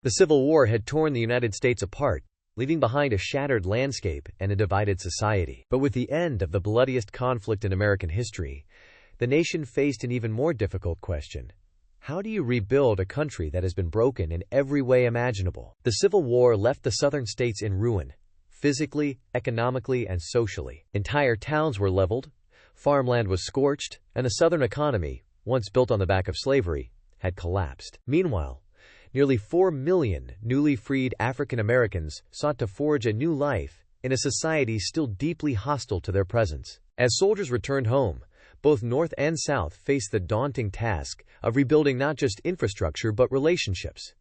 The Civil War had torn the United States apart, leaving behind a shattered landscape and a divided society. But with the end of the bloodiest conflict in American history, the nation faced an even more difficult question. How do you rebuild a country that has been broken in every way imaginable? The Civil War left the southern states in ruin, physically, economically, and socially. Entire towns were leveled, farmland was scorched, and the southern economy, once built on the back of slavery, had collapsed. Meanwhile, nearly 4 million newly freed African Americans sought to forge a new life in a society still deeply hostile to their presence. As soldiers returned home, both North and South faced the daunting task of rebuilding not just infrastructure but relationships,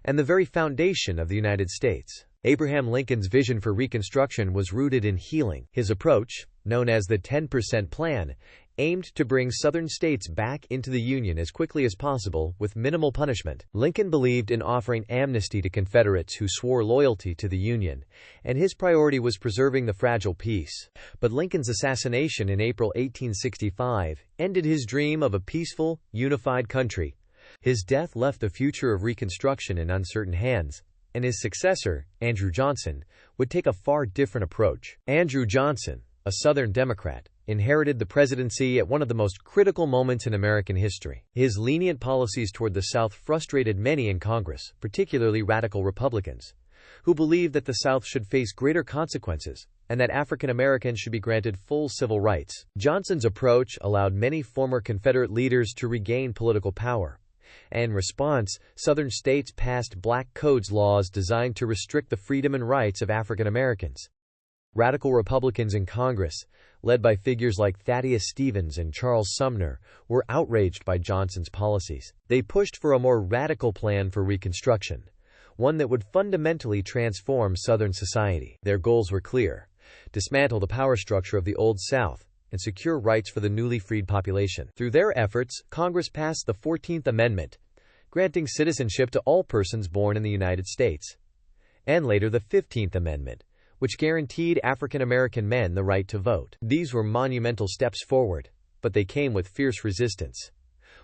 and the very foundation of the United States. Abraham Lincoln's vision for Reconstruction was rooted in healing. His approach, known as the 10% Plan, aimed to bring Southern states back into the Union as quickly as possible with minimal punishment. Lincoln believed in offering amnesty to Confederates who swore loyalty to the Union, and his priority was preserving the fragile peace. But Lincoln's assassination in April 1865 ended his dream of a peaceful, unified country. His death left the future of Reconstruction in uncertain hands, and his successor, Andrew Johnson, would take a far different approach. Andrew Johnson, a Southern Democrat, inherited the presidency at one of the most critical moments in American history. His lenient policies toward the South frustrated many in Congress, particularly radical Republicans, who believed that the South should face greater consequences and that African Americans should be granted full civil rights. Johnson's approach allowed many former Confederate leaders to regain political power. In response, Southern states passed Black Codes laws designed to restrict the freedom and rights of African Americans. Radical Republicans in Congress, led by figures like Thaddeus Stevens and Charles Sumner, were outraged by Johnson's policies. They pushed for a more radical plan for Reconstruction, one that would fundamentally transform Southern society. Their goals were clear: dismantle the power structure of the Old South and secure rights for the newly freed population. Through their efforts, Congress passed the 14th Amendment, granting citizenship to all persons born in the United States, and later the 15th Amendment, which guaranteed African American men the right to vote. These were monumental steps forward, but they came with fierce resistance.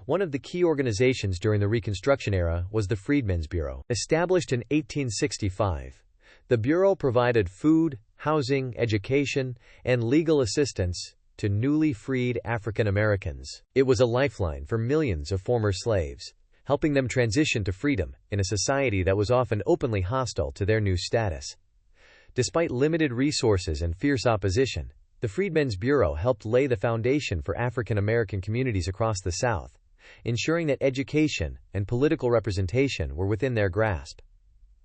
One of the key organizations during the Reconstruction era was the Freedmen's Bureau. Established in 1865, the Bureau provided food, housing, education, and legal assistance to newly freed African Americans. It was a lifeline for millions of former slaves, helping them transition to freedom in a society that was often openly hostile to their new status. Despite limited resources and fierce opposition, the Freedmen's Bureau helped lay the foundation for African American communities across the South, ensuring that education and political representation were within their grasp.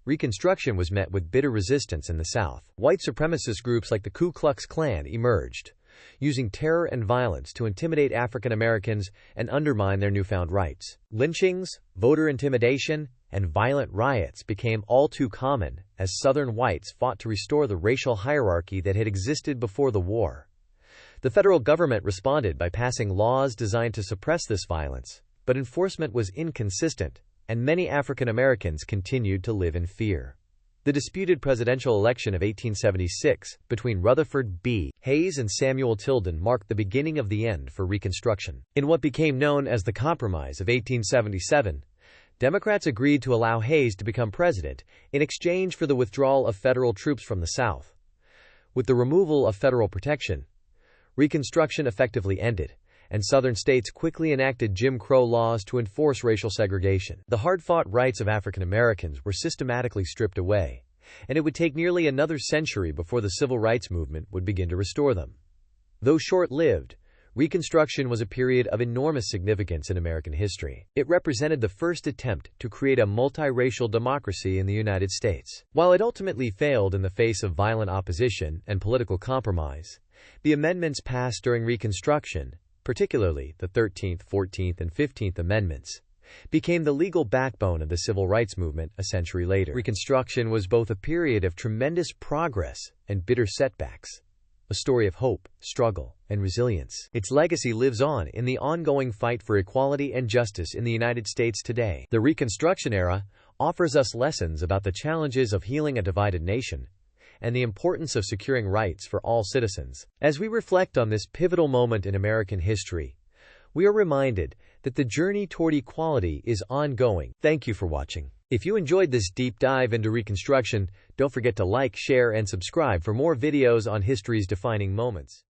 Reconstruction was met with bitter resistance in the South. White supremacist groups like the Ku Klux Klan emerged, using terror and violence to intimidate African Americans and undermine their newfound rights. Lynchings, voter intimidation, and violent riots became all too common as Southern whites fought to restore the racial hierarchy that had existed before the war. The federal government responded by passing laws designed to suppress this violence, but enforcement was inconsistent, and many African Americans continued to live in fear. The disputed presidential election of 1876 between Rutherford B. Hayes and Samuel Tilden marked the beginning of the end for Reconstruction. In what became known as the Compromise of 1877, Democrats agreed to allow Hayes to become president in exchange for the withdrawal of federal troops from the South. With the removal of federal protection, Reconstruction effectively ended, and Southern states quickly enacted Jim Crow laws to enforce racial segregation. The hard-fought rights of African Americans were systematically stripped away, and it would take nearly another century before the civil rights movement would begin to restore them. Though short-lived, Reconstruction was a period of enormous significance in American history. It represented the first attempt to create a multiracial democracy in the United States. While it ultimately failed in the face of violent opposition and political compromise, the amendments passed during Reconstruction, particularly the 13th, 14th, and 15th Amendments, became the legal backbone of the civil rights movement a century later. Reconstruction was both a period of tremendous progress and bitter setbacks, a story of hope, struggle, and resilience. Its legacy lives on in the ongoing fight for equality and justice in the United States today. The Reconstruction era offers us lessons about the challenges of healing a divided nation and the importance of securing rights for all citizens. As we reflect on this pivotal moment in American history, we are reminded that the journey toward equality is ongoing. Thank you for watching. If you enjoyed this deep dive into Reconstruction, don't forget to like, share, and subscribe for more videos on history's defining moments.